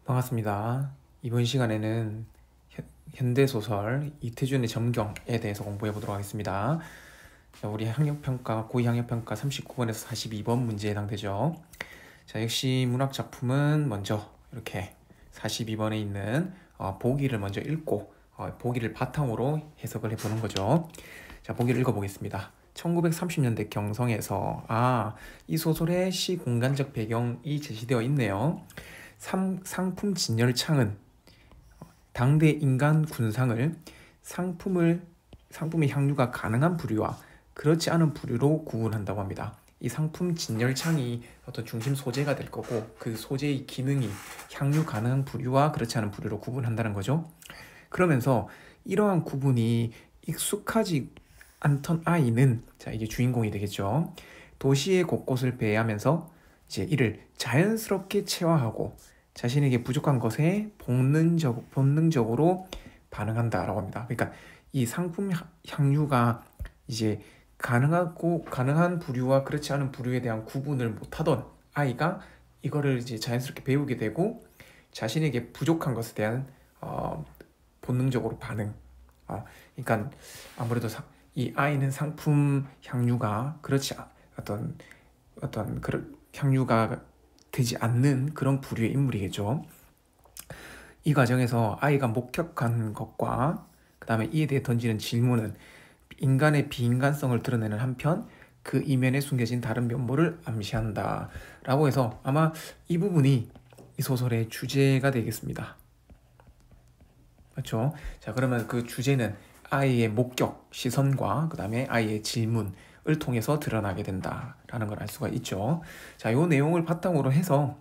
반갑습니다. 이번 시간에는 현대소설 이태준의 점경에 대해서 공부해 보도록 하겠습니다. 자, 우리 학력평가, 고위학력평가 39번에서 42번 문제에 해당되죠. 자, 역시 문학 작품은 먼저 이렇게 42번에 있는 보기를 먼저 읽고 보기를 바탕으로 해석을 해보는 거죠. 자, 보기를 읽어보겠습니다. 1930년대 경성에서 이 소설의 시공간적 배경이 제시되어 있네요. 상품 진열창은 당대 인간 군상을 상품의 향유가 가능한 부류와 그렇지 않은 부류로 구분한다고 합니다. 이 상품 진열창이 어떤 중심 소재가 될 거고 그 소재의 기능이 향유 가능한 부류와 그렇지 않은 부류로 구분한다는 거죠. 그러면서 이러한 구분이 익숙하지 않던 아이는, 자, 이게 주인공이 되겠죠. 도시의 곳곳을 배회하면서 이제 이를 자연스럽게 체화하고 자신에게 부족한 것에 본능적으로 반응한다라고 합니다. 그러니까 이 상품 향유가 이제 가능한 부류와 그렇지 않은 부류에 대한 구분을 못하던 아이가 이거를 이제 자연스럽게 배우게 되고 자신에게 부족한 것에 대한 본능적으로 반응. 그러니까 아무래도 이 아이는 상품 향유가 어떤 그런 향유가 되지 않는 그런 부류의 인물이겠죠. 이 과정에서 아이가 목격한 것과 그 다음에 이에 대해 던지는 질문은 인간의 비인간성을 드러내는 한편 그 이면에 숨겨진 다른 면모를 암시한다 라고 해서 아마 이 부분이 이 소설의 주제가 되겠습니다. 그렇죠? 자, 그러면 그 주제는 아이의 목격, 시선과 그 다음에 아이의 질문을 통해서 드러나게 된다라는 걸 알 수가 있죠. 자, 요 내용을 바탕으로 해서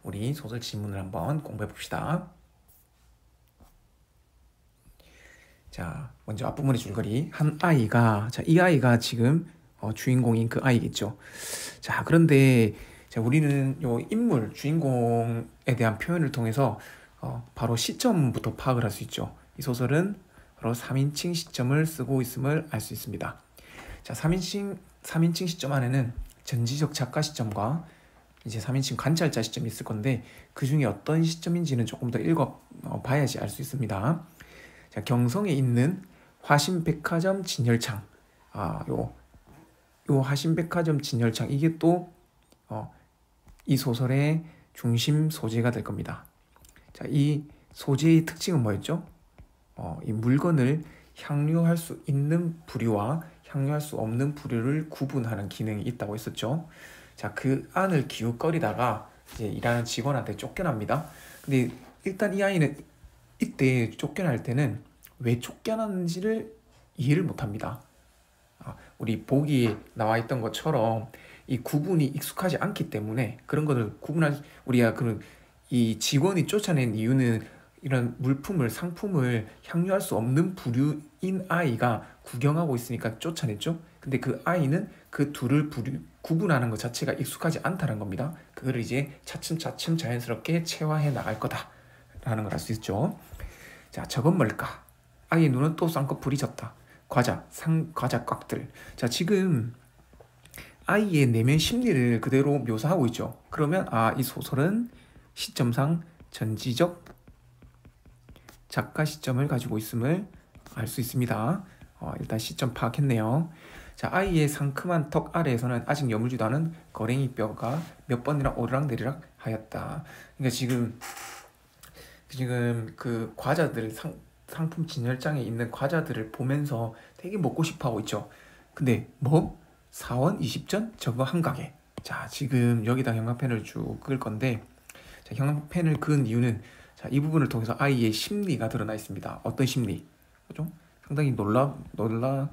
우리 소설 지문을 한번 공부해 봅시다. 자, 먼저 앞부분의 줄거리. 한 아이가, 자, 이 아이가 지금 주인공인 그 아이겠죠. 자, 그런데 자, 우리는 요 인물, 주인공에 대한 표현을 통해서 바로 시점부터 파악을 할 수 있죠. 이 소설은 바로 3인칭 시점을 쓰고 있음을 알 수 있습니다. 자, 3인칭 시점 안에는 전지적 작가 시점과 이제 3인칭 관찰자 시점이 있을 건데 그 중에 어떤 시점인지는 조금 더 봐야지 알 수 있습니다. 자, 경성에 있는 화신백화점 진열창, 요 화신백화점 진열창, 이게 또 이 소설의 중심 소재가 될 겁니다. 자, 이 소재의 특징은 뭐였죠? 이 물건을 향유할 수 있는 부류와 향유할 수 없는 부류를 구분하는 기능이 있다고 했었죠. 자, 그 안을 기웃거리다가 이제 일하는 직원한테 쫓겨납니다. 근데 일단 이 아이는 이때 쫓겨날 때는 왜 쫓겨났는지를 이해를 못합니다. 우리 보기에 나와 있던 것처럼 이 구분이 익숙하지 않기 때문에 그런 것을 우리가 이 직원이 쫓아낸 이유는 이런 상품을 향유할 수 없는 부류인 아이가 구경하고 있으니까 쫓아냈죠. 근데 그 아이는 그 둘을 구분하는 것 자체가 익숙하지 않다는 겁니다. 그거를 이제 차츰차츰 자연스럽게 체화해 나갈 거다라는 걸 알 수 있죠. 자, 저건 뭘까? 아이의 눈은 또 쌍꺼풀이 졌다. 과자 꽉들. 자, 지금 아이의 내면 심리를 그대로 묘사하고 있죠. 그러면 이 소설은 시점상 전지적 작가 시점을 가지고 있음을 알 수 있습니다. 일단 시점 파악했네요. 자, 아이의 상큼한 턱 아래에서는 아직 여물지도 않은 거랭이 뼈가 몇 번이나 오르락내리락 하였다. 그러니까 지금 그 과자들 상품 진열장에 있는 과자들을 보면서 되게 먹고 싶어 하고 있죠. 근데 4원 20전? 저거 한 가게. 자, 지금 여기다 형광펜을 쭉 그을 건데, 자, 형광펜을 그은 이유는, 자, 이 부분을 통해서 아이의 심리가 드러나 있습니다. 어떤 심리? 그죠? 상당히 놀라움을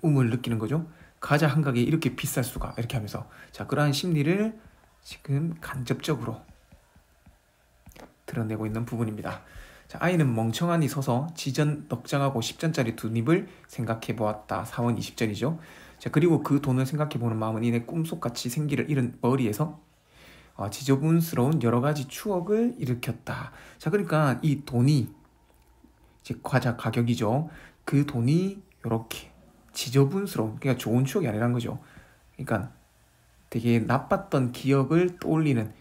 느끼는 거죠. 과자 한 가게에 이렇게 비쌀 수가, 이렇게 하면서. 자, 그러한 심리를 지금 간접적으로 드러내고 있는 부분입니다. 자, 아이는 멍청하니 서서 지전 넉장하고 10전짜리 두 입을 생각해 보았다. 4원 20전이죠. 자, 그리고 그 돈을 생각해 보는 마음은 이내 꿈속같이 생기를 잃은 머리에서 지저분스러운 여러 가지 추억을 일으켰다. 자, 그러니까 이 돈이 이제 과자 가격이죠. 그 돈이 이렇게 지저분스러운, 그러니까 좋은 추억이 아니란 거죠. 그러니까 되게 나빴던 기억을 떠올리는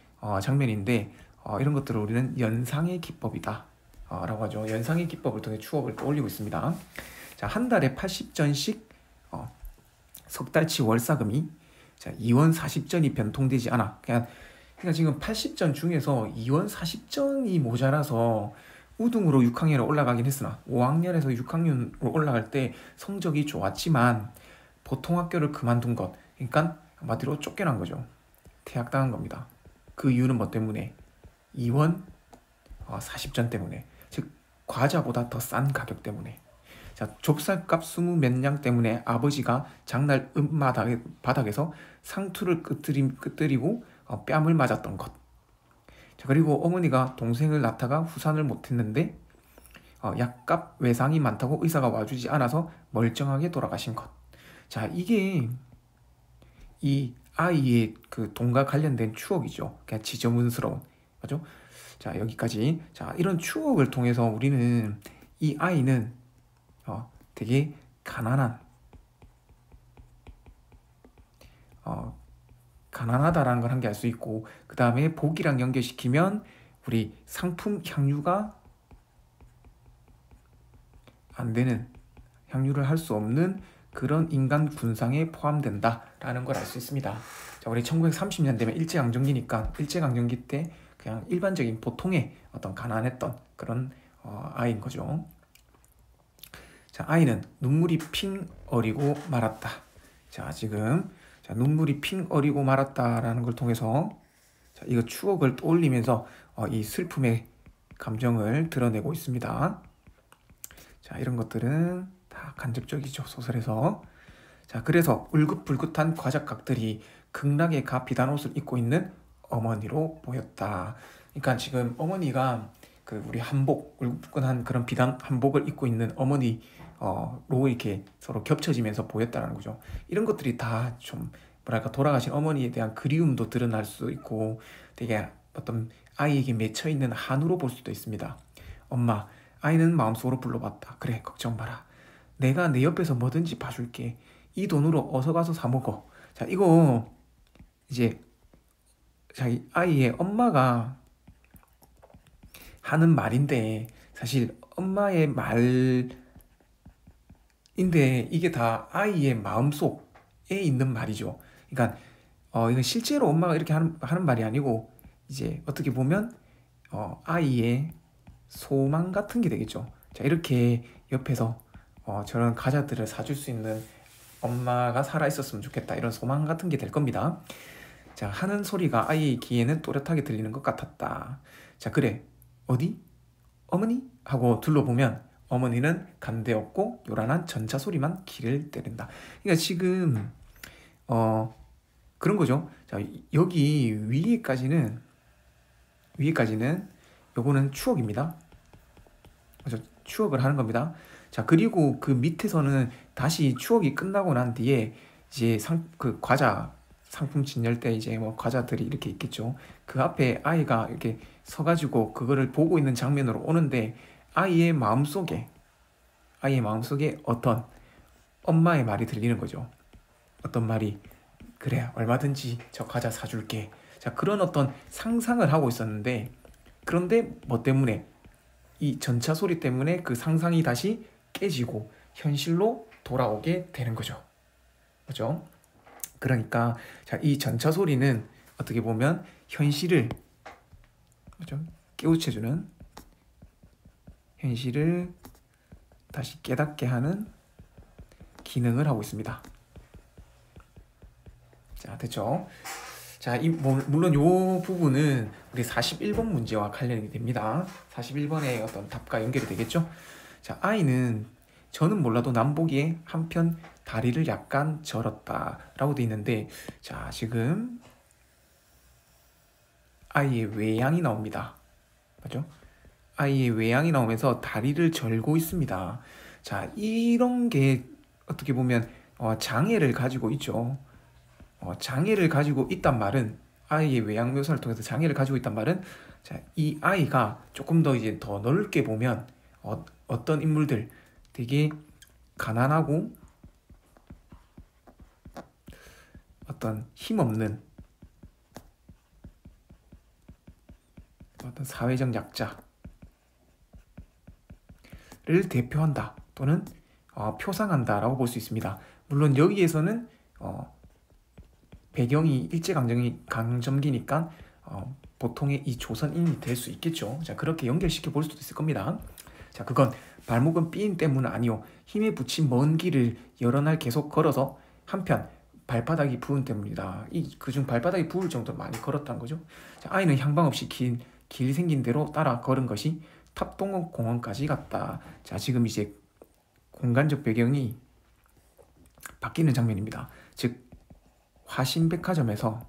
장면인데 이런 것들을 우리는 연상의 기법이다 라고 하죠. 연상의 기법을 통해 추억을 떠올리고 있습니다. 자, 한 달에 80전씩 석달치 월사금이 자, 2원 40전이 변통되지 않아. 그러니까 지금 80전 중에서 2원 40전이 모자라서 우등으로 6학년에 올라가긴 했으나 5학년에서 6학년으로 올라갈 때 성적이 좋았지만 보통 학교를 그만둔 것, 그러니까 한마디로 쫓겨난 거죠. 퇴학당한 겁니다. 그 이유는 뭐 때문에? 2원 40전 때문에, 즉 과자보다 더 싼 가격 때문에. 자, 좁쌀값 20 몇 냥 때문에 아버지가 장날 바닥에서 상투를 끄트리고 뺨을 맞았던 것. 자, 그리고 어머니가 동생을 낳다가 후산을 못했는데 약값 외상이 많다고 의사가 와주지 않아서 멀쩡하게 돌아가신 것. 자, 이게 이 아이의 그 돈과 관련된 추억이죠. 그냥 지저분스러운, 맞죠? 자, 여기까지. 자, 이런 추억을 통해서 우리는 이 아이는 되게 가난하다라는 걸 한 게 알 수 있고, 그 다음에 복이랑 연결시키면 우리 상품 향유가 안 되는, 향유를 할 수 없는 그런 인간 군상에 포함된다라는 걸 알 수 있습니다. 자, 우리 1930년 되면 일제강점기니까 일제강점기 때 그냥 일반적인 보통의 어떤 가난했던 그런 아이인 거죠. 자, 아이는 눈물이 핑 어리고 말았다. 자, 지금 눈물이 핑 어리고 말았다라는 걸 통해서 자, 이거 추억을 떠올리면서 이 슬픔의 감정을 드러내고 있습니다. 자, 이런 것들은 다 간접적이죠, 소설에서. 자, 그래서 울긋불긋한 과작각들이 극락에 가 비단 옷을 입고 있는 어머니로 보였다. 그러니까 지금 어머니가 그 우리 한복, 울긋불긋한 그런 비단 한복을 입고 있는 어머니로 이렇게 서로 겹쳐지면서 보였다는 거죠. 이런 것들이 다 좀 뭐랄까 돌아가신 어머니에 대한 그리움도 드러날 수 있고 되게 어떤 아이에게 맺혀 있는 한우로 볼 수도 있습니다. 엄마, 아이는 마음속으로 불러봤다. 그래, 걱정 마라. 내가 내 옆에서 뭐든지 봐줄게. 이 돈으로 어서 가서 사 먹어. 자, 이거 이제 자기 아이의 엄마가 하는 말인데 사실 엄마의 말인데 이게 다 아이의 마음속에 있는 말이죠. 그러니까 이건 실제로 엄마가 이렇게 하는 말이 아니고 이제 어떻게 보면 아이의 소망 같은 게 되겠죠. 자, 이렇게 옆에서 저런 과자들을 사줄 수 있는 엄마가 살아있었으면 좋겠다, 이런 소망 같은 게 될 겁니다. 자, 하는 소리가 아이의 귀에는 또렷하게 들리는 것 같았다. 자, 그래, 어디? 어머니? 하고 둘러보면 어머니는 간데없고 요란한 전차 소리만 귀를 때린다. 그러니까 지금 그런 거죠. 자, 여기 위에까지는 요거는 추억입니다. 그래서 추억을 하는 겁니다. 자, 그리고 그 밑에서는 다시 추억이 끝나고 난 뒤에 이제 그 과자 상품 진열 때 이제 뭐 과자들이 이렇게 있겠죠. 그 앞에 아이가 이렇게 서가지고 그거를 보고 있는 장면으로 오는데 아이의 마음속에 어떤 엄마의 말이 들리는 거죠. 어떤 말이, 그래, 얼마든지 저 과자 사줄게. 자, 그런 어떤 상상을 하고 있었는데, 그런데 뭐 때문에, 이 전차 소리 때문에 그 상상이 다시 깨지고 현실로 돌아오게 되는 거죠. 그죠? 그러니까 자, 이 전차 소리는 어떻게 보면 현실을, 그죠? 깨우쳐주는, 현실을 다시 깨닫게 하는 기능을 하고 있습니다. 자, 됐죠? 자, 물론 이 부분은 우리 41번 문제와 관련이 됩니다. 41번의 어떤 답과 연결이 되겠죠? 자, 아이는 저는 몰라도 남보기에 한편 다리를 약간 절었다 라고 돼 있는데, 자, 지금 아이의 외양이 나옵니다. 맞죠? 아이의 외양이 나오면서 다리를 절고 있습니다. 자, 이런 게 어떻게 보면 장애를 가지고 있죠. 장애를 가지고 있단 말은, 아이의 외양 묘사를 통해서 장애를 가지고 있단 말은, 자, 이 아이가 조금 더 이제 더 넓게 보면 어떤 인물들, 되게 가난하고 어떤 힘없는 어떤 사회적 약자를 대표한다 또는 표상한다라고 볼 수 있습니다. 물론 여기에서는 배경이 일제강점기니까 보통의 이 조선인이 될 수 있겠죠. 자, 그렇게 연결시켜 볼 수도 있을 겁니다. 자, 그건 발목은 삐인 때문은 아니요. 힘에 부친 먼 길을 여러 날 계속 걸어서 한편 발바닥이 부은 때문이다. 그중 발바닥이 부을 정도로 많이 걸었다는 거죠. 자, 아이는 향방 없이 길 생긴 대로 따라 걸은 것이 탑동공원까지 갔다. 자, 지금 이제 공간적 배경이 바뀌는 장면입니다. 즉 화신백화점에서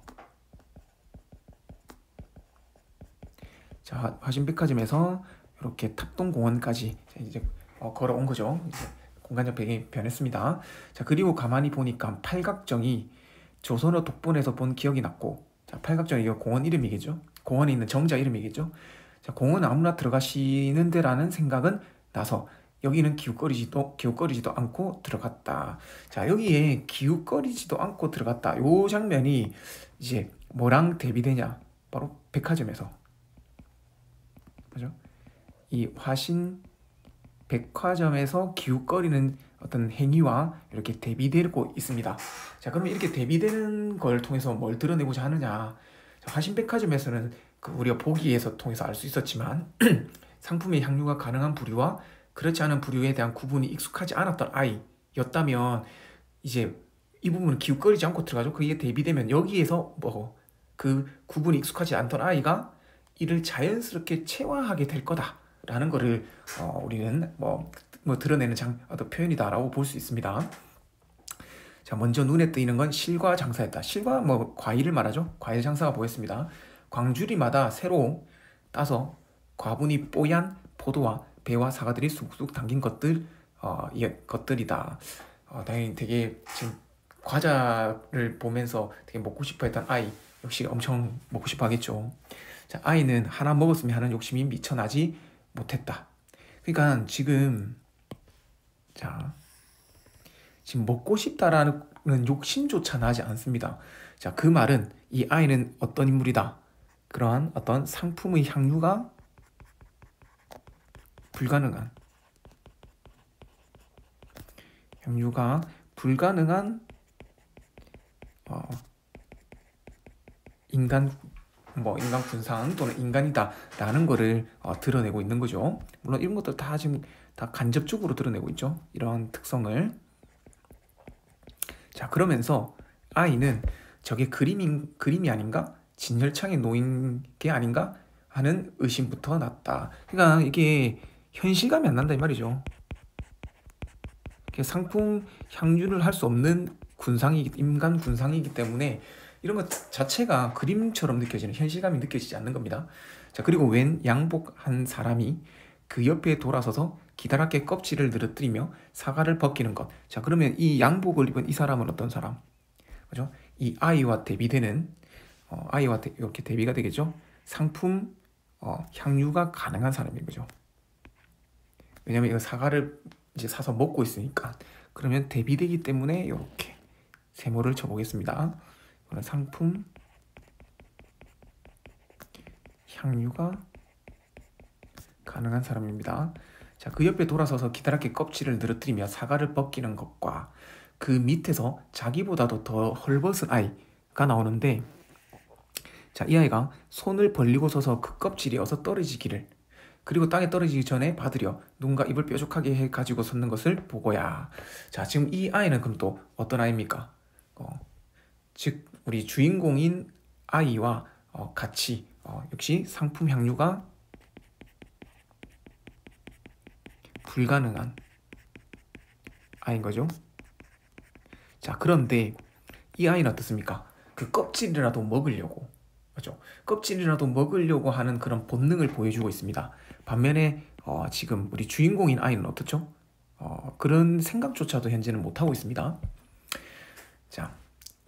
이렇게 탑동공원까지 이제 걸어온 거죠. 이제 공간적 배경이 변했습니다. 자, 그리고 가만히 보니까 팔각정이 조선어 독본에서 본 기억이 났고, 자, 팔각정이 이거 공원 이름이겠죠. 공원에 있는 정자 이름이겠죠. 자, 공원 아무나 들어가시는 데라는 생각은 나서 여기는 기웃거리지도 않고 들어갔다. 자, 여기에 기웃거리지도 않고 들어갔다. 요 장면이 이제 뭐랑 대비되냐? 바로 백화점에서. 그죠? 이 화신 백화점에서 기웃거리는 어떤 행위와 이렇게 대비되고 있습니다. 자, 그러면 이렇게 대비되는 걸 통해서 뭘 드러내고자 하느냐? 자, 화신 백화점에서는 우리가 보기에서 통해서 알 수 있었지만 상품의 향유가 가능한 부류와 그렇지 않은 부류에 대한 구분이 익숙하지 않았던 아이였다면 이제 이 부분은 기웃거리지 않고 들어가죠. 그게 대비되면 여기에서 그 구분이 익숙하지 않던 아이가 이를 자연스럽게 체화하게 될 거다라는 거를 우리는 드러내는 어떤 표현이다라고 볼 수 있습니다. 자, 먼저 눈에 띄는 건 실과 장사였다. 실과 과일을 말하죠. 과일 장사가 보였습니다. 광주리마다 새로 따서 과분이 뽀얀 포도와 배와 사과들이 쑥쑥 담긴 것들이다. 당연히 되게 지금 과자를 보면서 되게 먹고 싶어 했던 아이 역시 엄청 먹고 싶어 하겠죠. 자, 아이는 하나 먹었으면 하는 욕심이 미쳐나지 못했다. 그러니까 지금 먹고 싶다라는 욕심조차 나지 않습니다. 자, 그 말은 이 아이는 어떤 인물이다. 그러한 어떤 상품의 향유가 불가능한 인간 군상 또는 인간이다라는 거를 드러내고 있는 거죠. 물론 이런 것들 다 지금 다 간접적으로 드러내고 있죠. 이런 특성을. 자, 그러면서 아이는 저게 그림이 아닌가? 진열창에 놓인 게 아닌가? 하는 의심부터 났다. 그러니까 이게 현실감이 안 난다 이 말이죠. 상품 향유를 할 수 없는 인간 군상이기 때문에 이런 것 자체가 그림처럼 느껴지는 현실감이 느껴지지 않는 겁니다. 자, 그리고 웬 양복한 사람이 그 옆에 돌아서서 기다랗게 껍질을 늘어뜨리며 사과를 벗기는 것. 자, 그러면 이 양복을 입은 이 사람은 어떤 사람? 그죠? 이 아이와 대비되는 이렇게 대비가 되겠죠. 상품 향유가 가능한 사람인 거죠. 왜냐면 이거 사과를 이제 사서 먹고 있으니까. 그러면 대비되기 때문에 이렇게 세모를 쳐보겠습니다. 상품 향유가 가능한 사람입니다. 자, 그 옆에 돌아서서 기다랗게 껍질을 늘어뜨리며 사과를 벗기는 것과 그 밑에서 자기보다도 더 헐벗은 아이가 나오는데, 자, 이 아이가 손을 벌리고 서서 그 껍질이 어서 떨어지기를, 그리고 땅에 떨어지기 전에 받으려 눈과 입을 뾰족하게 해가지고 섰는 것을 보고야. 자, 지금 이 아이는 그럼 또 어떤 아이입니까? 즉 우리 주인공인 아이와 같이 역시 상품 향유가 불가능한 아이인 거죠. 자, 그런데 이 아이는 어떻습니까? 그 껍질이라도 먹으려고, 그렇죠? 껍질이라도 먹으려고 하는 그런 본능을 보여주고 있습니다. 반면에 지금 우리 주인공인 아이는 어떻죠? 그런 생각조차도 현재는 못하고 있습니다. 자,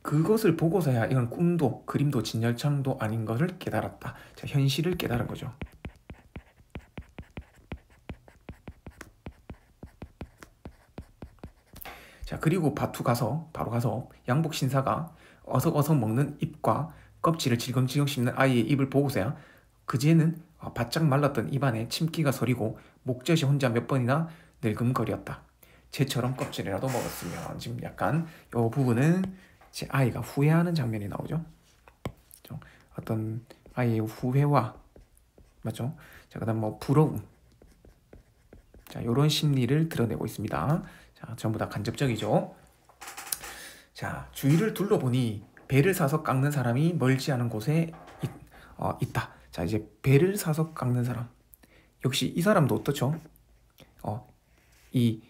그것을 보고서야 이건 꿈도 그림도 진열창도 아닌 것을 깨달았다. 자, 현실을 깨달은 거죠. 자, 그리고 바로 가서 양복 신사가 어석어석 먹는 입과 껍질을 질겅질겅 씹는 아이의 입을 보고서야 그제는 바짝 말랐던 입안에 침기가 서리고 목젖이 혼자 몇 번이나 늙음거렸다. 쟤처럼 껍질이라도 먹었으면. 지금 약간 이 부분은 이제 아이가 후회하는 장면이 나오죠. 어떤 아이의 후회와, 맞죠? 자, 그다음 뭐 부러움. 자, 이런 심리를 드러내고 있습니다. 자, 전부 다 간접적이죠. 자, 주위를 둘러보니 배를 사서 깎는 사람이 멀지 않은 곳에 있다. 자, 이제 배를 사서 깎는 사람. 역시 이 사람도 어떻죠? 이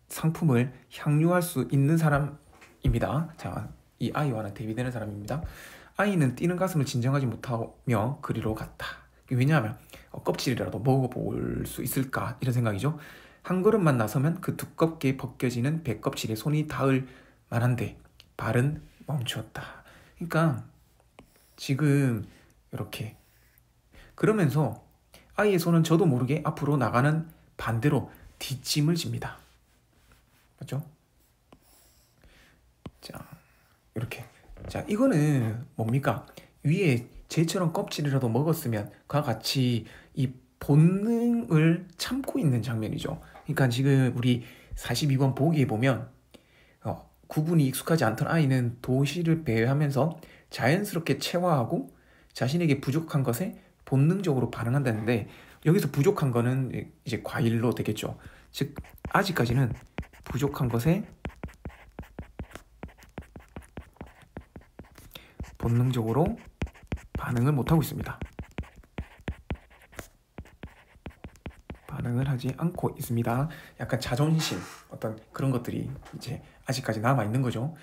상품을 향유할 수 있는 사람입니다. 자, 이 아이와는 대비되는 사람입니다. 아이는 뛰는 가슴을 진정하지 못하며 그리로 갔다. 왜냐하면 껍질이라도 먹어볼 수 있을까 이런 생각이죠. 한 걸음만 나서면 그 두껍게 벗겨지는 배 껍질에 손이 닿을 만한데 발은 멈추었다. 그러니까 지금 이렇게 그러면서 아이의 손은 저도 모르게 앞으로 나가는 반대로 뒷짐을 집니다. 맞죠? 자, 이렇게. 자, 이거는 뭡니까? 위에 쟤처럼 껍질이라도 먹었으면 그와 같이 이 본능을 참고 있는 장면이죠. 그러니까 지금 우리 42번 보기에 보면 구분이 익숙하지 않던 아이는 도시를 배회하면서 자연스럽게 체화하고 자신에게 부족한 것에 본능적으로 반응한다는데, 여기서 부족한 거는 이제 과일로 되겠죠. 즉 아직까지는 부족한 것에 본능적으로 반응을 못하고 있습니다. 반응을 하지 않고 있습니다. 약간 자존심, 어떤 그런 것들이 이제 아직까지 남아있는 거죠.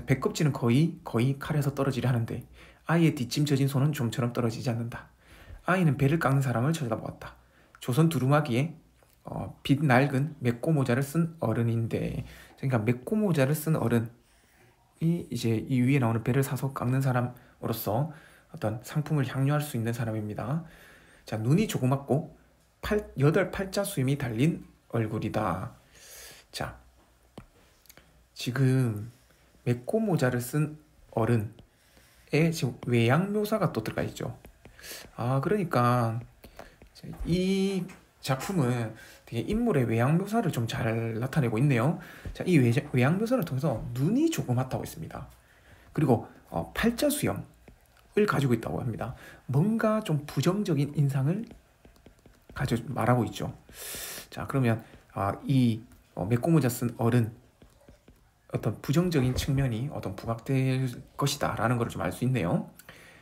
배껍질은 거의 칼에서 떨어지려 하는데 아이의 뒷짐 젖은 손은 좀처럼 떨어지지 않는다. 아이는 배를 깎는 사람을 쳐다보았다. 조선 두루마기에 빛 낡은 메꼬 모자를 쓴 어른인데, 그러니까 메꼬 모자를 쓴 어른이 이제 이 위에 나오는 배를 사서 깎는 사람으로서 어떤 상품을 향유할 수 있는 사람입니다. 자, 눈이 조그맣고 8팔자 수염이 달린 얼굴이다. 자, 지금 메꼬 모자를 쓴 어른에 지금 외양 묘사가 또 들어가 있죠. 그러니까 이 작품은 되게 인물의 외양 묘사를 좀 잘 나타내고 있네요. 자, 이 외양 묘사를 통해서 눈이 조그맣다고 했습니다. 그리고 팔자 수염을 가지고 있다고 합니다. 뭔가 좀 부정적인 인상을 말하고 있죠. 자, 그러면 이 메꼬모자 쓴 어른, 어떤 부정적인 측면이 어떤 부각될 것이다 라는 걸 좀 알 수 있네요.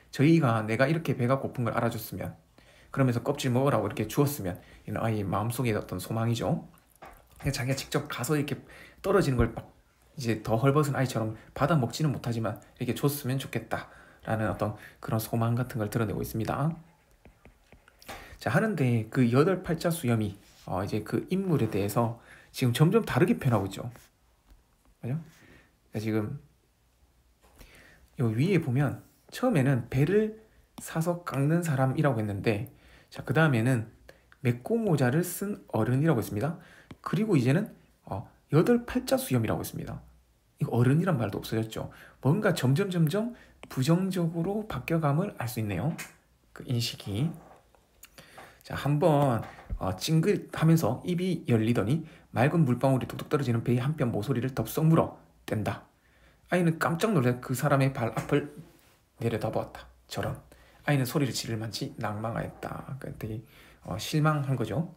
저희가 내가 이렇게 배가 고픈 걸 알아줬으면, 그러면서 껍질 먹으라고 이렇게 주었으면, 이는 아이의 마음속에 어떤 소망이죠. 자기가 직접 가서 이렇게 떨어지는 걸 막 이제 더 헐벗은 아이처럼 받아 먹지는 못하지만 이렇게 줬으면 좋겠다라는 어떤 그런 소망 같은 걸 드러내고 있습니다. 자, 하는데 그 여덟 팔자 수염이 이제 그 인물에 대해서 지금 점점 다르게 표현하고 있죠. 맞죠? 지금 요 위에 보면 처음에는 배를 사서 깎는 사람이라고 했는데, 자, 그 다음에는 메꼬 모자를 쓴 어른이라고 했습니다. 그리고 이제는 여덟 팔자 수염이라고 했습니다. 이거 어른이란 말도 없어졌죠. 뭔가 점점 부정적으로 바뀌어감을 알 수 있네요. 그 인식이. 자, 한번 찡긋하면서 입이 열리더니 맑은 물방울이 뚝뚝 떨어지는 배의 한뼘 모서리를 덥석 물어 뗀다. 아이는 깜짝 놀라 그 사람의 발 앞을 내려다보았다. 저런. 아이는 소리를 지를 만치 낭망하였다. 되게 실망한 거죠.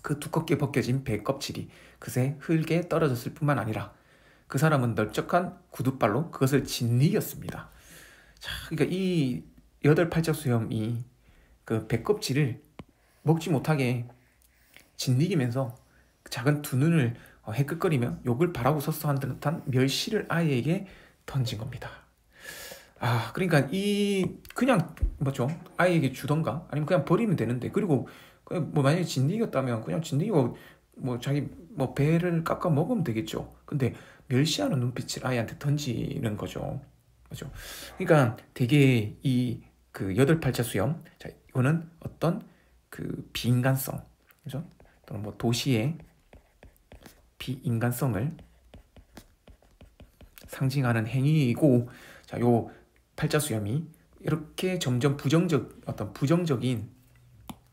그 두껍게 벗겨진 배 껍질이 그새 흙에 떨어졌을 뿐만 아니라 그 사람은 널쩍한 구둣발로 그것을 짓이겼습니다. 자, 그러니까 이 여덟 팔자 수염이 그 배 껍질을 먹지 못하게 짓이기면서 작은 두 눈을 해끗거리며 욕을 바라고 섰어 한 듯한 멸시를 아이에게 던진 겁니다. 그러니까 그냥 뭐죠? 아이에게 주던가 아니면 그냥 버리면 되는데, 그리고 뭐 만약에 짓이겼다면 그냥 짓이고 뭐 자기 뭐 배를 깎아 먹으면 되겠죠. 근데 멸시하는 눈빛을 아이한테 던지는 거죠. 그죠? 그러니까 되게 이 그 여덟 팔자 수염, 자, 이거는 어떤 그 비인간성, 그죠? 또는 뭐 도시의 비인간성을 상징하는 행위이고, 자, 요 팔자 수염이 이렇게 점점 부정적인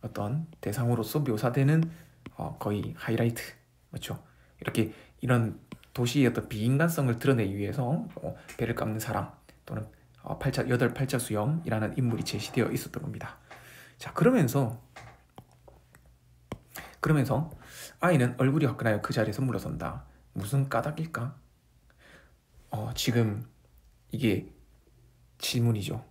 어떤 대상으로서 묘사되는 거의 하이라이트, 그렇죠? 이렇게 이런 도시의 어떤 비인간성을 드러내기 위해서 배를 깎는 사람 또는 여덟 팔자 수염이라는 인물이 제시되어 있었던 겁니다. 자, 그러면서 아이는 얼굴이 화끈하여 그 자리에서 물러선다. 무슨 까닭일까? 지금 이게 질문이죠.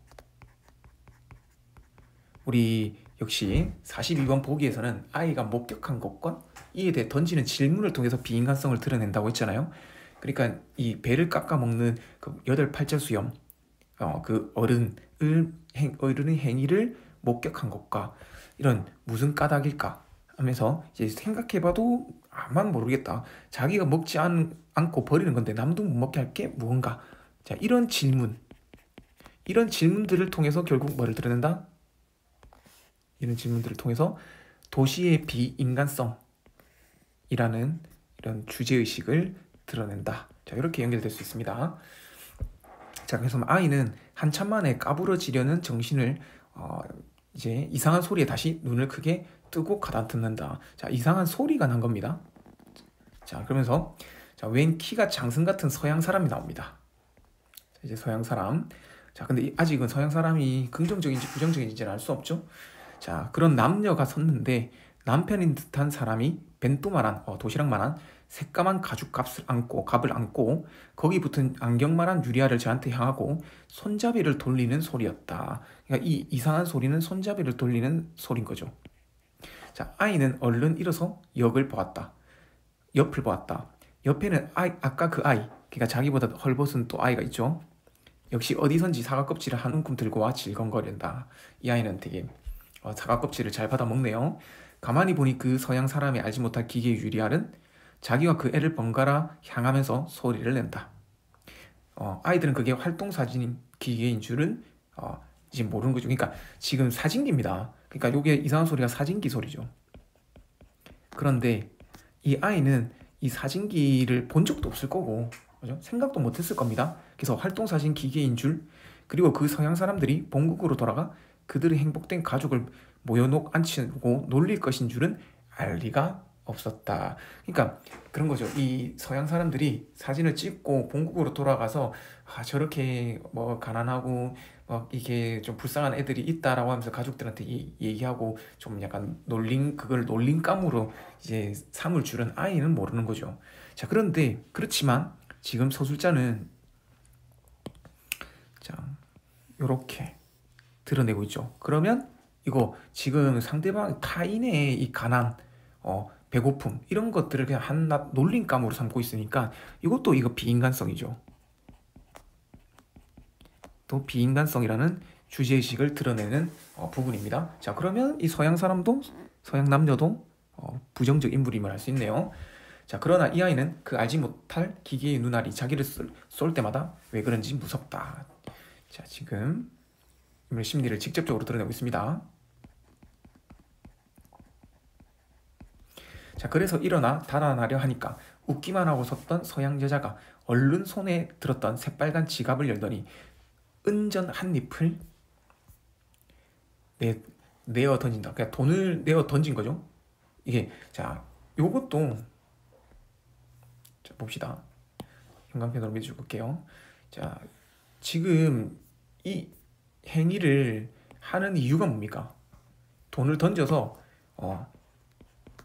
우리 역시 42번 보기에서는 아이가 목격한 것과 이에 대해 던지는 질문을 통해서 비인간성을 드러낸다고 했잖아요. 그러니까 이 배를 깎아먹는 그 여덟 팔자 수염, 그 어른의 행위를 목격한 것과 이런 무슨 까닭일까 하면서 이제 생각해봐도 아만 모르겠다. 자기가 먹지 않고 버리는 건데 남도 못 먹게 할 게 무언가. 자, 이런 질문들을 통해서 결국 뭐를 드러낸다? 이런 질문들을 통해서 도시의 비인간성이라는 이런 주제의식을 드러낸다. 자, 이렇게 연결될 수 있습니다. 자, 그래서 아이는 한참 만에 까부러지려는 정신을 이제 이상한 소리에 다시 눈을 크게 뜨고 가다듬는다. 자, 이상한 소리가 난 겁니다. 자, 그러면서 웬 키가 장승 같은 서양 사람이 나옵니다. 자, 이제 서양 사람. 자, 근데 아직은 서양 사람이 긍정적인지 부정적인지는 알 수 없죠. 자, 그런 남녀가 섰는데 남편인 듯한 사람이 벤또만한 도시락만한 새까만 갑을 안고 거기 붙은 안경만한 유리알을 저한테 향하고 손잡이를 돌리는 소리였다. 그러니까 이 이상한 소리는 손잡이를 돌리는 소린 거죠. 자, 아이는 얼른 일어서 옆을 보았다. 옆에는 아까 그 아이, 그러니까 자기보다 헐벗은 또 아이가 있죠. 역시 어디선지 사과 껍질을 한 움큼 들고 와 질겅거린다. 이 아이는 되게 사과 껍질을 잘 받아 먹네요. 가만히 보니 그 서양 사람이 알지 못할 기계 유리알은 자기와 그 애를 번갈아 향하면서 소리를 낸다. 아이들은 그게 활동사진 기계인 줄은 이제 모르는 거죠. 그러니까 지금 사진기입니다. 그러니까 이게 이상한 소리가 사진기 소리죠. 그런데 이 아이는 이 사진기를 본 적도 없을 거고, 그죠? 생각도 못했을 겁니다. 그래서 활동사진 기계인 줄, 그리고 그 서양 사람들이 본국으로 돌아가 그들의 행복된 가족을 앉히고 놀릴 것인 줄은 알 리가 없었다. 그러니까 그런 거죠. 이 서양 사람들이 사진을 찍고 본국으로 돌아가서 저렇게 뭐 가난하고 이게 좀 불쌍한 애들이 있다라고 하면서 가족들한테 얘기하고 좀 약간 그걸 놀림감으로 이제 삼을 줄은 아이는 모르는 거죠. 자, 그렇지만 지금 서술자는 자, 요렇게 드러내고 있죠. 그러면 이거 지금 상대방 타인의 이 가난, 배고픔 이런 것들을 그냥 한낱 놀림감으로 삼고 있으니까 이것도 이거 비인간성이죠. 또 비인간성이라는 주제의식을 드러내는 부분입니다. 자, 그러면 이 서양 남녀도 부정적 인물임을 알 수 있네요. 자, 그러나 이 아이는 그 알지 못할 기계의 눈알이 자기를 쏠 때마다 왜 그런지 무섭다. 자, 지금 인물의 심리를 직접적으로 드러내고 있습니다. 자, 그래서 일어나 달아나려 하니까 웃기만 하고 섰던 서양 여자가 얼른 손에 들었던 새빨간 지갑을 열더니 은전 한 잎을 내어 던진다. 그냥 돈을 내어 던진 거죠. 이게 자, 요것도 자, 봅시다. 형광펜으로 밑줄게요. 자, 지금 이 행위를 하는 이유가 뭡니까? 돈을 던져서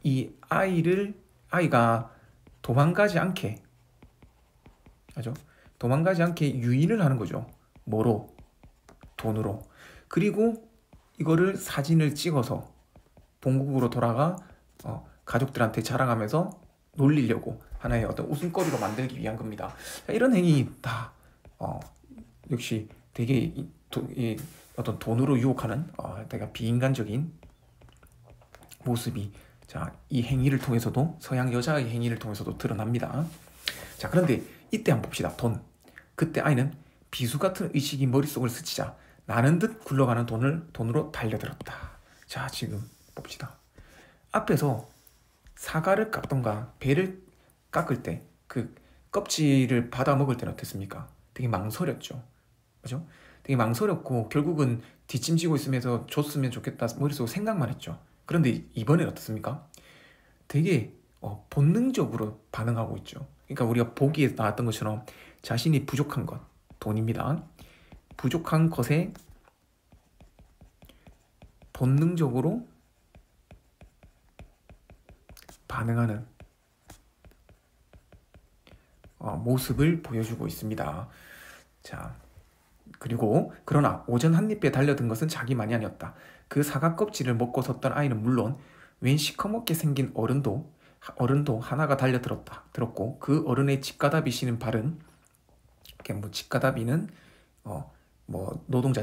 이 아이가 도망가지 않게, 그죠? 도망가지 않게 유인을 하는 거죠. 뭐로? 돈으로. 그리고 이거를 사진을 찍어서 본국으로 돌아가 가족들한테 자랑하면서 놀리려고 하나의 어떤 웃음거리로 만들기 위한 겁니다. 이런 행위 다 역시 되게 어떤 돈으로 유혹하는 되게 비인간적인 모습이 이 행위를 통해서도 서양 여자의 행위를 통해서도 드러납니다. 자, 그런데 이때 한번 봅시다. 돈. 그때 아이는 비수 같은 의식이 머릿속을 스치자 나는 듯 굴러가는 돈으로 달려들었다. 자, 지금 봅시다. 앞에서 사과를 깎던가 배를 깎을 때 그 껍질을 받아 먹을 때는 어땠습니까? 되게 망설였죠. 그죠? 되게 망설였고 결국은 뒷짐지고 있으면서 줬으면 좋겠다 머릿속으로 생각만 했죠. 그런데 이번엔 어떻습니까? 되게 본능적으로 반응하고 있죠. 그러니까 우리가 보기에 나왔던 것처럼 자신이 부족한 것, 돈입니다. 부족한 것에 본능적으로 반응하는 모습을 보여주고 있습니다. 자, 그리고 그러나 오전 한입에 달려든 것은 자기만이 아니었다. 그 사과 껍질을 먹고 섰던 아이는 물론 웬 시커멓게 생긴 어른도 하나가 들었고 그 어른의 집가다비 씨는 발은 집가다비는 노동자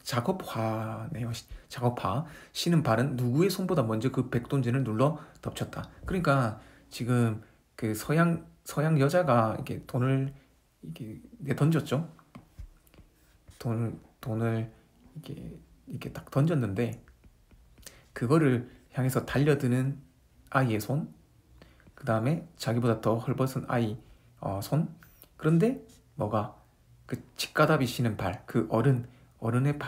작업화네요. 작업화 씨는 발은 누구의 손보다 먼저 그 백돈전을 눌러 덮쳤다. 그러니까 지금 그 서양 여자가 이렇게 돈을 이렇게 내던졌죠. 돈을 이렇게 딱 던졌는데 그거를 향해서 달려드는 아이의 손, 그 다음에 자기보다 더 헐벗은 아이 손. 그런데 그 집가다비 씨는 발, 그 어른의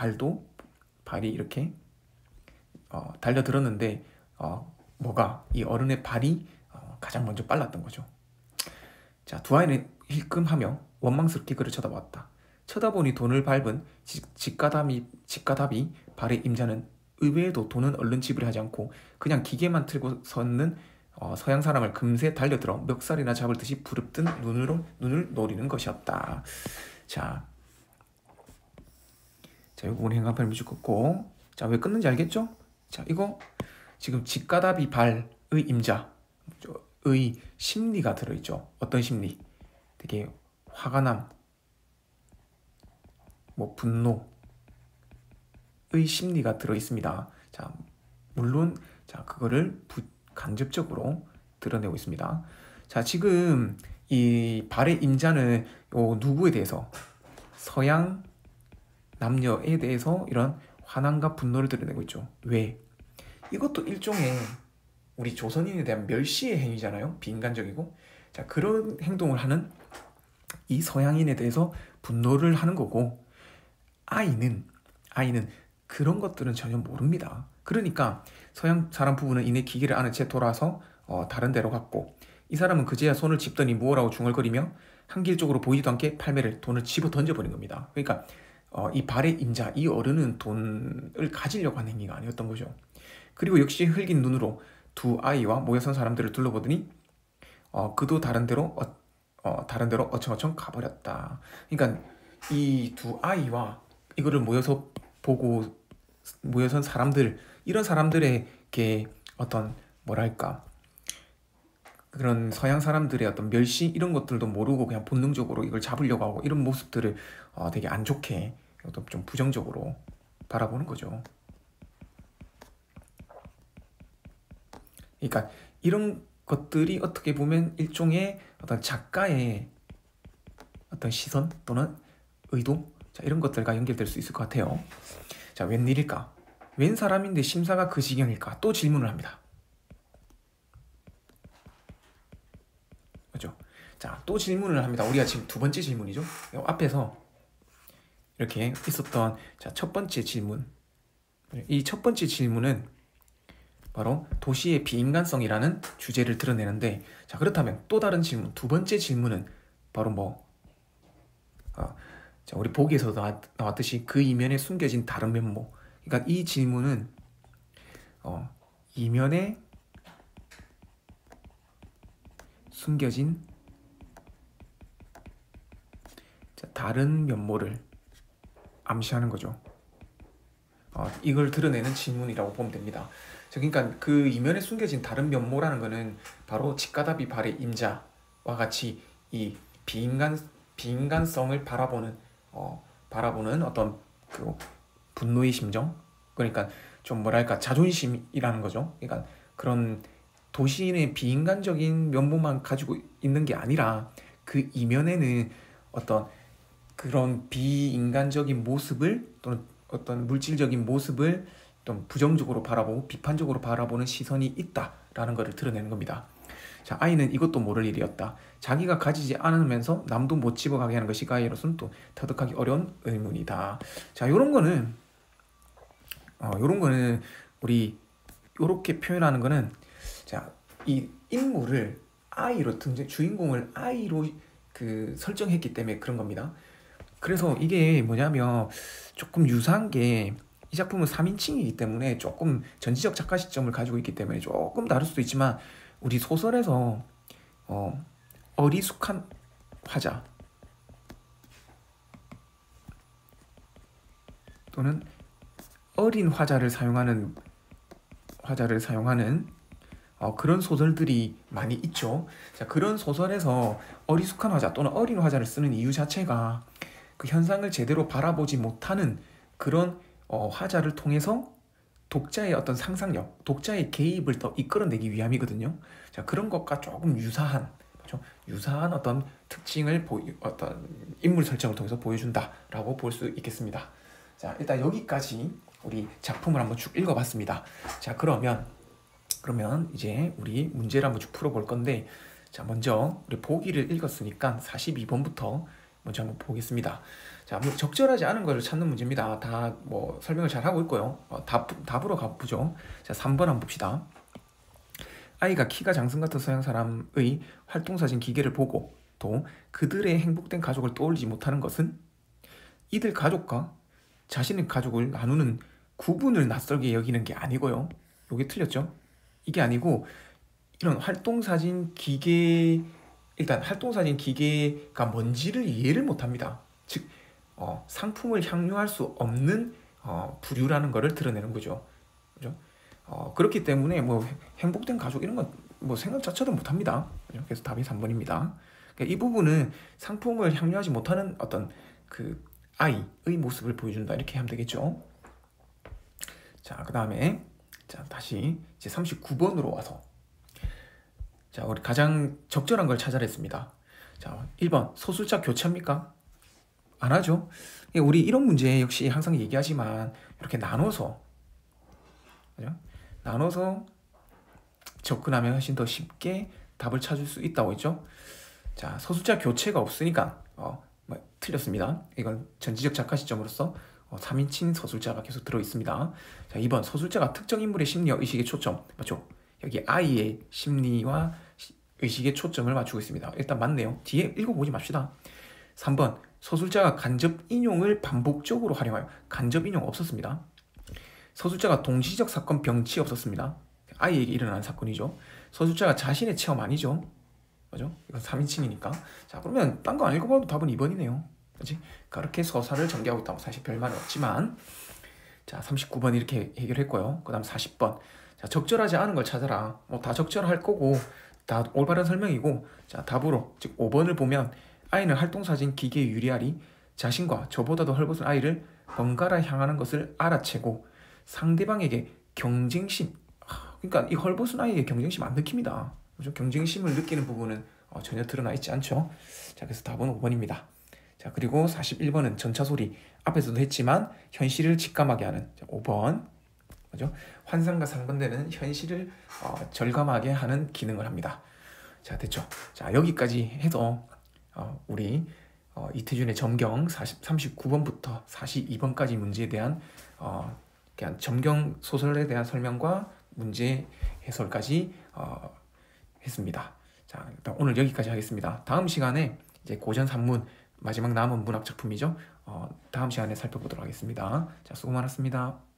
발이 이렇게 달려들었는데 이 어른의 발이 가장 먼저 빨랐던 거죠. 자, 두 아이는 힐끔하며 원망스럽게 그를 쳐다보았다. 쳐다보니 돈을 밟은 집가다비 발의 임자는 의외에도 돈은 얼른 지불하지 않고 그냥 기계만 틀고 섰는 서양 사람을 금세 달려들어 멱살이나 잡을 듯이 부릅뜬 눈을 노리는 것이었다. 자, 이 부분 행간편을 묶었고, 자, 왜 끊는지 알겠죠? 자, 이거 지금 집가다비 발의 임자의 심리가 들어있죠. 어떤 심리? 되게 화가 남, 분노의 심리가 들어있습니다. 자, 물론 그거를 간접적으로 드러내고 있습니다. 자, 지금 이 발의 임자는 누구에 대해서 서양 남녀에 대해서 이런 화난과 분노를 드러내고 있죠. 왜? 이것도 일종의 우리 조선인에 대한 멸시의 행위잖아요. 비인간적이고. 자, 그런 행동을 하는 이 서양인에 대해서 분노를 하는 거고, 아이는 그런 것들은 전혀 모릅니다. 그러니까 서양 사람 부부는 이내 기계를 안은 채 돌아서 다른 데로 갔고, 이 사람은 그제야 손을 짚더니 무엇라고 중얼거리며 한길 쪽으로 보이지도 않게 돈을 집어 던져버린 겁니다. 그러니까 이 발의 임자, 이 어른은 돈을 가지려고 하는 행위가 아니었던 거죠. 그리고 역시 흘긴 눈으로 두 아이와 모여선 사람들을 둘러보더니 그도 다른 데로 어청어청 가버렸다. 그러니까 이 두 아이와 이거를 모여선 사람들, 이런 사람들에게 어떤 그런 서양 사람들의 어떤 멸시 이런 것들도 모르고 그냥 본능적으로 이걸 잡으려고 하고 이런 모습들을 되게 안 좋게 어떤 좀 부정적으로 바라보는 거죠. 그러니까 이런 것들이 어떻게 보면 일종의 어떤 작가의 어떤 시선 또는 의도, 자, 이런 것들과 연결될 수 있을 것 같아요. 자, 웬일일까? 웬 사람인데 심사가 그 지경일까? 또 질문을 합니다. 그렇죠? 자, 또 질문을 합니다. 우리가 지금 두 번째 질문이죠. 앞에서 이렇게 있었던 첫 번째 질문. 이 첫 번째 질문은 바로 도시의 비인간성이라는 주제를 드러내는데, 자, 그렇다면 또 다른 질문, 두 번째 질문은 바로 자, 우리 보기에서도 나왔듯이 그 이면에 숨겨진 다른 면모. 그러니까 이 질문은 이면에 숨겨진 다른 면모를 암시하는 거죠. 이걸 드러내는 질문이라고 보면 됩니다. 그러니까 그 이면에 숨겨진 다른 면모라는 거는 바로 집가다비 발의 임자와 같이 이 비인간성을 바라보는 어떤 그 분노의 심정, 그러니까 좀 자존심이라는 거죠. 그러니까 그런 도시인의 비인간적인 면모만 가지고 있는 게 아니라 그 이면에는 어떤 그런 비인간적인 모습을 또는 어떤 물질적인 모습을 좀 부정적으로 바라보고 비판적으로 바라보는 시선이 있다라는 것을 드러내는 겁니다. 자, 아이는 이것도 모를 일이었다. 자기가 가지지 않으면서 남도 못 집어가게 하는 것이 가이로서는 또 터득하기 어려운 의문이다. 자, 요런 거는 우리 요렇게 표현하는 거는, 자, 이 인물을 아이로 주인공을 아이로 그 설정했기 때문에 그런 겁니다. 그래서 이게 뭐냐면 조금 유사한 게, 이 작품은 3인칭이기 때문에 조금 전지적 작가 시점을 가지고 있기 때문에 조금 다를 수도 있지만, 우리 소설에서 어리숙한 화자 또는 어린 화자를 사용하는 그런 소설들이 많이 있죠. 자, 그런 소설에서 어리숙한 화자 또는 어린 화자를 쓰는 이유 자체가 그 현상을 제대로 바라보지 못하는 그런 화자를 통해서 독자의 어떤 상상력, 독자의 개입을 더 이끌어내기 위함이거든요. 자, 그런 것과 조금 그렇죠? 유사한 어떤 특징을 어떤 인물 설정을 통해서 보여준다라고 볼 수 있겠습니다. 자, 일단 여기까지 우리 작품을 한번 쭉 읽어봤습니다. 자, 그러면 이제 우리 문제를 한번 쭉 풀어볼 건데, 자, 먼저 우리 보기를 읽었으니까 42번부터 먼저 한번 보겠습니다. 자, 뭐 적절하지 않은 것을 찾는 문제입니다. 다 뭐 설명을 잘 하고 있고요. 답으로 가보죠. 자, 3번 한번 봅시다. 아이가 키가 장승 같은 서양 사람의 활동사진 기계를 보고 또 그들의 행복된 가족을 떠올리지 못하는 것은 이들 가족과 자신의 가족을 나누는 구분을 낯설게 여기는 게 아니고요. 요게 틀렸죠? 이게 아니고, 이런 활동사진 기계가 뭔지를 이해를 못합니다. 즉 상품을 향유할 수 없는 부류라는 것을 드러내는 거죠. 그죠? 그렇기 때문에 뭐 행복된 가족 이런 건 뭐 생각 자체도 못합니다. 그죠? 그래서 답이 3번입니다. 그러니까 이 부분은 상품을 향유하지 못하는 어떤 그 아이의 모습을 보여준다, 이렇게 하면 되겠죠. 자, 그 다음에 다시 이제 39번으로 와서, 자, 우리 가장 적절한 걸 찾아냈습니다. 자, 1번 소술자 교체합니까? 안 하죠. 우리 이런 문제 역시 항상 얘기하지만 이렇게 나눠서, 그죠? 나눠서 접근하면 훨씬 더 쉽게 답을 찾을 수 있다고 했죠. 자, 서술자 교체가 없으니까 틀렸습니다. 이건 전지적 작가 시점으로서 3인칭 서술자가 계속 들어있습니다. 자, 2번 서술자가 특정 인물의 심리와 의식에 초점, 맞죠? 여기 아이의 심리와 의식에 초점을 맞추고 있습니다. 일단 맞네요. 뒤에 읽어보지 맙시다. 3번 서술자가 간접 인용을 반복적으로 활용하여, 간접 인용 없었습니다. 서술자가 동시적 사건 병치 없었습니다. 아이에게 일어난 사건이죠. 서술자가 자신의 체험 아니죠. 맞죠? 이건 3인칭이니까. 자, 그러면 딴 거 안 읽어봐도 답은 2번이네요. 그렇지? 그렇게 서사를 전개하고 있다고 사실 별말은 없지만, 자, 39번 이렇게 해결했고요. 그 다음 40번. 자, 적절하지 않은 걸 찾아라. 뭐 다 적절할 거고 다 올바른 설명이고, 자, 답으로 즉 5번을 보면 아이는 활동사진 기계에 유리하리 자신과 저보다도 헐벗은 아이를 번갈아 향하는 것을 알아채고 상대방에게 경쟁심, 그러니까 이 헐벗은 아이에게 경쟁심 안 느낍니다. 그렇죠? 경쟁심을 느끼는 부분은 전혀 드러나 있지 않죠. 자, 그래서 답은 5번입니다. 자, 그리고 41번은 전차소리, 앞에서도 했지만 현실을 직감하게 하는, 자, 5번. 그죠? 환상과 상반되는 현실을 절감하게 하는 기능을 합니다. 자, 됐죠? 자, 여기까지 해서 우리 이태준의 점경 39번부터 42번까지 문제에 대한 그냥 점경 소설에 대한 설명과 문제 해설까지 했습니다. 자, 일단 오늘 여기까지 하겠습니다. 다음 시간에 이제 고전 산문, 마지막 남은 문학 작품이죠. 다음 시간에 살펴보도록 하겠습니다. 자, 수고 많았습니다.